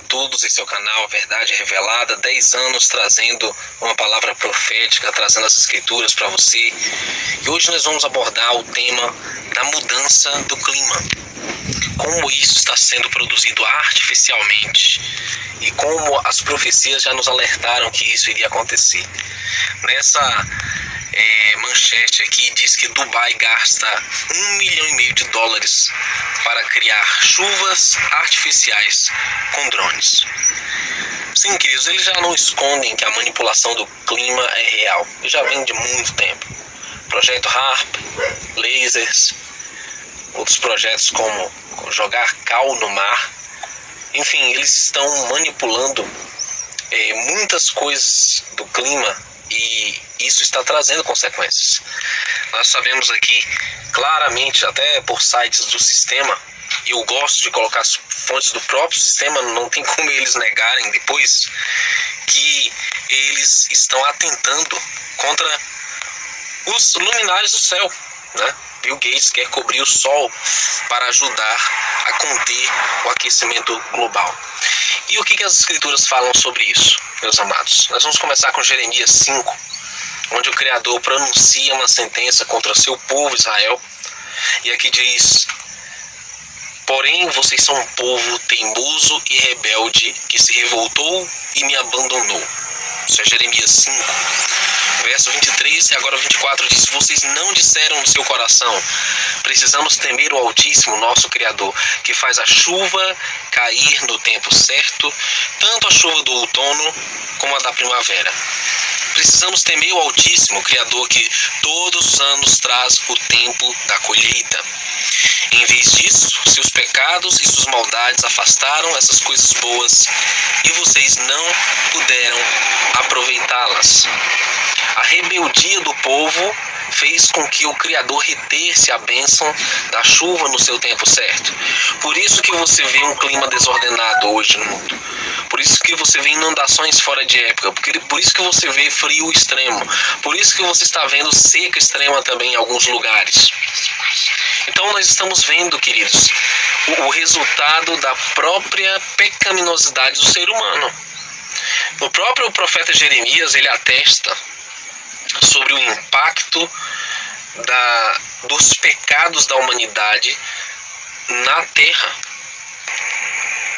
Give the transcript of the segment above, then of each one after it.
todos em seu canal Verdade Revelada, 10 anos trazendo uma palavra profética, trazendo as escrituras para você. E hoje nós vamos abordar o tema da mudança do clima. Como isso está sendo produzido artificialmente e como as profecias já nos alertaram que isso iria acontecer. Nessa manchete aqui diz que Dubai gasta $1,5 milhão para criar chuvas artificiais com drones. Sim, queridos, eles já não escondem que a manipulação do clima é real. Já vem de muito tempo. Projeto HAARP, lasers, outros projetos como jogar cal no mar. Enfim, eles estão manipulando muitas coisas do clima e isso está trazendo consequências. Nós sabemos aqui claramente, até por sites do sistema, e eu gosto de colocar as fontes do próprio sistema, não tem como eles negarem depois, que eles estão atentando contra os luminares do céu, né? Bill Gates quer cobrir o sol para ajudar a conter o aquecimento global. E o que as escrituras falam sobre isso, meus amados? Nós vamos começar com Jeremias 5, onde o Criador pronuncia uma sentença contra seu povo Israel. E aqui diz: porém vocês são um povo teimoso e rebelde, que se revoltou e me abandonou. Isso é Jeremias 5, verso 23 e agora 24 diz: vocês não disseram no seu coração, precisamos temer o Altíssimo, nosso Criador, que faz a chuva cair no tempo certo, tanto a chuva do outono como a da primavera. Precisamos temer o Altíssimo, Criador, que todos os anos traz o tempo da colheita. Em vez disso, seus pecados e suas maldades afastaram essas coisas boas e vocês não puderam aproveitá-las. A rebeldia do povo fez com que o Criador retesse a bênção da chuva no seu tempo certo. Por isso que você vê um clima desordenado hoje no mundo. Por isso que você vê inundações fora de época. Por isso que você vê frio extremo. Por isso que você está vendo seca extrema também em alguns lugares. Então nós estamos vendo, queridos, o resultado da própria pecaminosidade do ser humano. O próprio profeta Jeremias, ele atesta sobre o impacto dos pecados da humanidade na terra.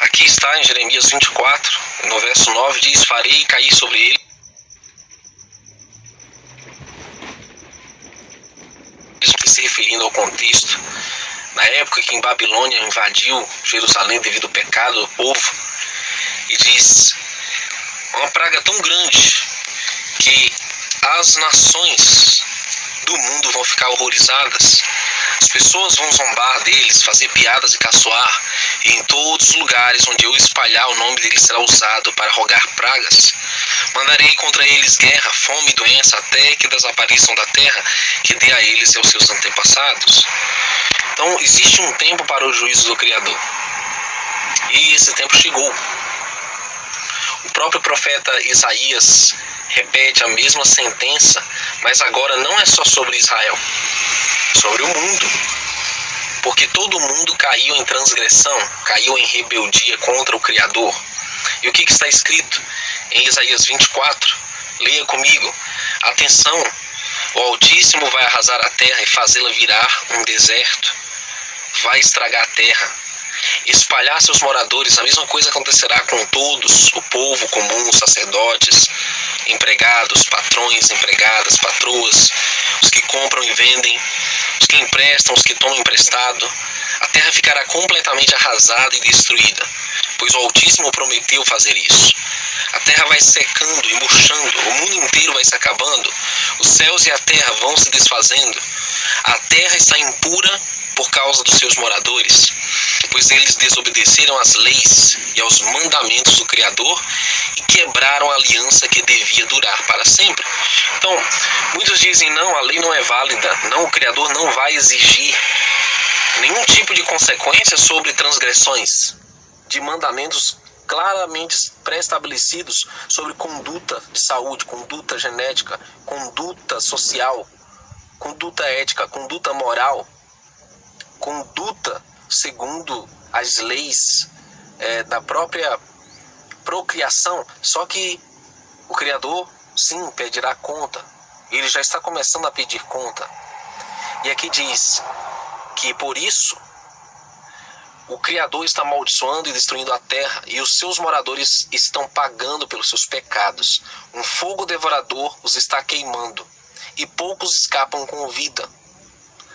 Aqui está em Jeremias 24, no verso 9, diz: farei cair sobre ele se referindo ao contexto, na época que em Babilônia invadiu Jerusalém devido ao pecado do povo, e diz: uma praga tão grande que as nações do mundo vão ficar horrorizadas, as pessoas vão zombar deles, fazer piadas e caçoar, e em todos os lugares onde eu espalhar o nome deles será usado para rogar pragas. Mandarei contra eles guerra, fome e doença, até que desapareçam da terra, que dê a eles e aos seus antepassados. Então existe um tempo para o juízo do Criador, e esse tempo chegou. O próprio profeta Isaías repete a mesma sentença, mas agora não é só sobre Israel, é sobre o mundo. Porque todo mundo caiu em transgressão, caiu em rebeldia contra o Criador. E o que está escrito em Isaías 24? Leia comigo. Atenção, o Altíssimo vai arrasar a terra e fazê-la virar um deserto. Vai estragar a terra, espalhar seus moradores. A mesma coisa acontecerá com todos, o povo comum, os sacerdotes, empregados, patrões, empregadas, patroas, os que compram e vendem, os que emprestam, os que tomam emprestado. A terra ficará completamente arrasada e destruída, pois o Altíssimo prometeu fazer isso. A terra vai secando e murchando, o mundo inteiro vai se acabando, os céus e a terra vão se desfazendo. A terra está impura por causa dos seus moradores, pois eles desobedeceram às leis e aos mandamentos do Criador e quebraram a aliança que devia durar para sempre. Então, muitos dizem: não, a lei não é válida, não, o Criador não vai exigir nenhum tipo de consequência sobre transgressões de mandamentos claramente pré-estabelecidos sobre conduta de saúde, conduta genética, conduta social, conduta ética, conduta moral, conduta segundo as leis da própria procriação. Só que o Criador, sim, pedirá conta. Ele já está começando a pedir conta. E aqui diz que por isso o Criador está amaldiçoando e destruindo a terra, e os seus moradores estão pagando pelos seus pecados. Um fogo devorador os está queimando, e poucos escapam com vida.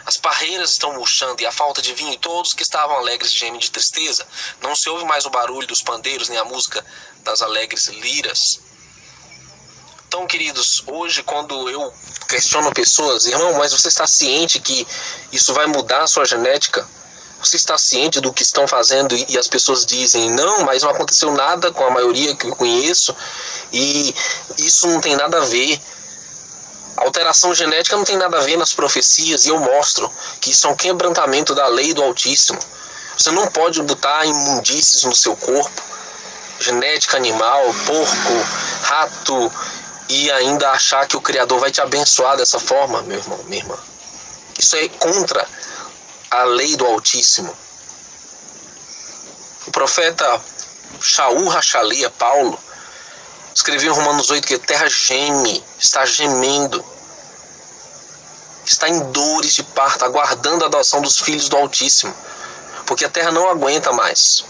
As parreiras estão murchando, e a falta de vinho, e todos que estavam alegres gemem de tristeza. Não se ouve mais o barulho dos pandeiros, nem a música das alegres liras. Então, queridos, hoje quando eu questiono pessoas, irmão, mas você está ciente que isso vai mudar a sua genética? Você está ciente do que estão fazendo? E as pessoas dizem, não, mas não aconteceu nada com a maioria que eu conheço, e isso não tem nada a ver. A alteração genética não tem nada a ver nas profecias, e eu mostro que isso é um quebrantamento da lei do Altíssimo. Você não pode botar imundícies no seu corpo, genética animal, porco, rato, e ainda achar que o Criador vai te abençoar dessa forma, meu irmão, minha irmã. Isso é contra a lei do Altíssimo. O profeta Shaul Rachalia, Paulo, escreveu em Romanos 8 que a terra geme, está gemendo, está em dores de parto, aguardando a adoção dos filhos do Altíssimo, porque a terra não aguenta mais.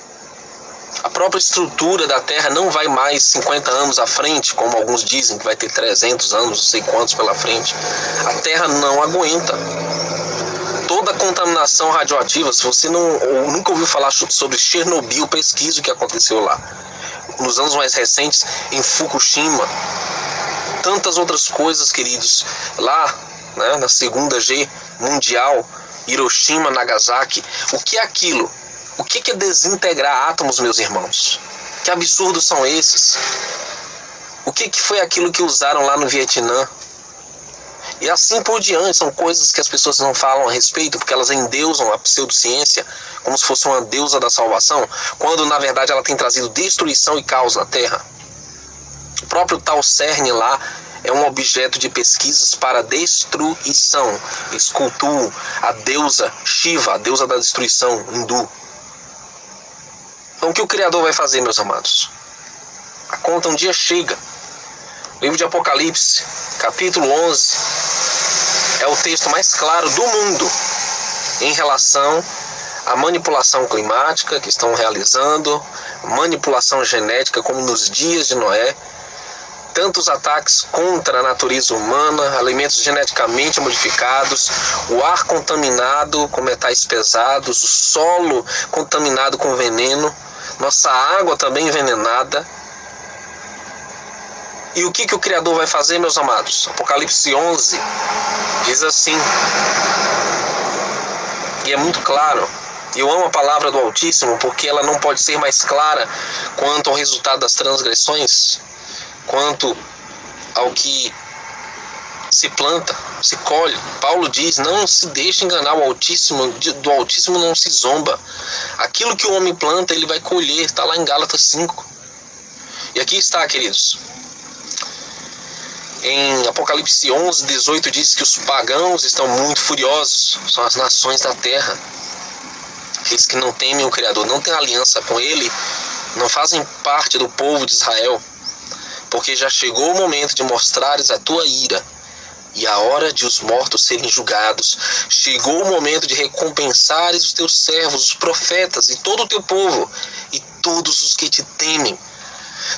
A própria estrutura da terra não vai mais 50 anos à frente, como alguns dizem que vai ter 300 anos, não sei quantos pela frente. A terra não aguenta. Toda a contaminação radioativa, se você nunca ouviu falar sobre Chernobyl, pesquise o que aconteceu lá. Nos anos mais recentes, em Fukushima, tantas outras coisas, queridos, lá, né, na Segunda G mundial, Hiroshima, Nagasaki. O que é aquilo? O que é desintegrar átomos, meus irmãos? Que absurdos são esses? O que foi aquilo que usaram lá no Vietnã? E assim por diante, são coisas que as pessoas não falam a respeito, porque elas endeusam a pseudociência como se fosse uma deusa da salvação, quando na verdade ela tem trazido destruição e caos na Terra. O próprio tal CERN lá é um objeto de pesquisas para destruição. Eles cultuam a deusa Shiva, a deusa da destruição hindu. Então o que o Criador vai fazer, meus amados? A conta um dia chega. Livro de Apocalipse, capítulo 11, é o texto mais claro do mundo em relação à manipulação climática que estão realizando, manipulação genética como nos dias de Noé, tantos ataques contra a natureza humana, alimentos geneticamente modificados, o ar contaminado com metais pesados, o solo contaminado com veneno, nossa água também envenenada. E o que o Criador vai fazer, meus amados? Apocalipse 11 diz assim, e é muito claro. Eu amo a palavra do Altíssimo porque ela não pode ser mais clara quanto ao resultado das transgressões, quanto ao que se planta, se colhe. Paulo diz, não se deixe enganar, o Altíssimo, do Altíssimo não se zomba. Aquilo que o homem planta, ele vai colher, está lá em Gálatas 5. E aqui está, queridos. Em Apocalipse 11, 18 diz que os pagãos estão muito furiosos, são as nações da terra. Aqueles que não temem o Criador, não têm aliança com Ele, não fazem parte do povo de Israel, porque já chegou o momento de mostrares a tua ira e a hora de os mortos serem julgados. Chegou o momento de recompensares os teus servos, os profetas e todo o teu povo e todos os que te temem.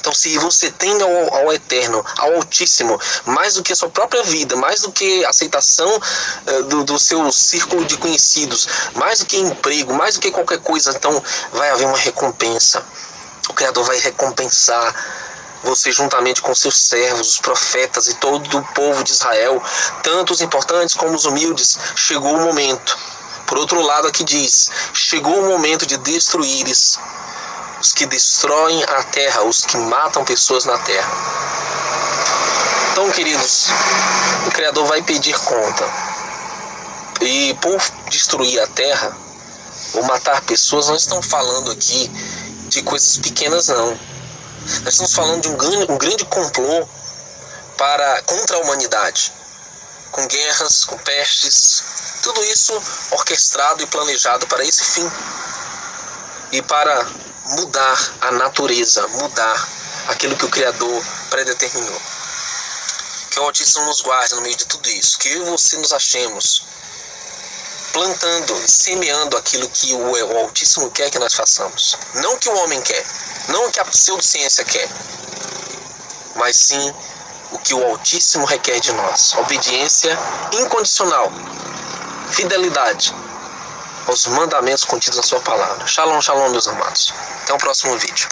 Então, se você tem ao Eterno, ao Altíssimo, mais do que a sua própria vida, mais do que a aceitação do seu círculo de conhecidos, mais do que emprego, mais do que qualquer coisa, então vai haver uma recompensa. O Criador vai recompensar você juntamente com seus servos, os profetas e todo o povo de Israel, tanto os importantes como os humildes. Chegou o momento. Por outro lado, aqui diz, chegou o momento de destruíres os que destroem a terra, os que matam pessoas na terra. Então, queridos, o Criador vai pedir conta. E por destruir a terra, ou matar pessoas, nós estamos falando aqui de coisas pequenas, não. Nós estamos falando de um grande complô contra a humanidade. Com guerras, com pestes, tudo isso orquestrado e planejado para esse fim. E para mudar a natureza, mudar aquilo que o Criador predeterminou. Que o Altíssimo nos guarde no meio de tudo isso, que eu e você nos achemos plantando e semeando aquilo que o Altíssimo quer que nós façamos. Não o que o homem quer, não o que a pseudociência quer, mas sim o que o Altíssimo requer de nós. Obediência incondicional, fidelidade aos mandamentos contidos na sua palavra. Shalom, shalom, meus amados. Até o próximo vídeo.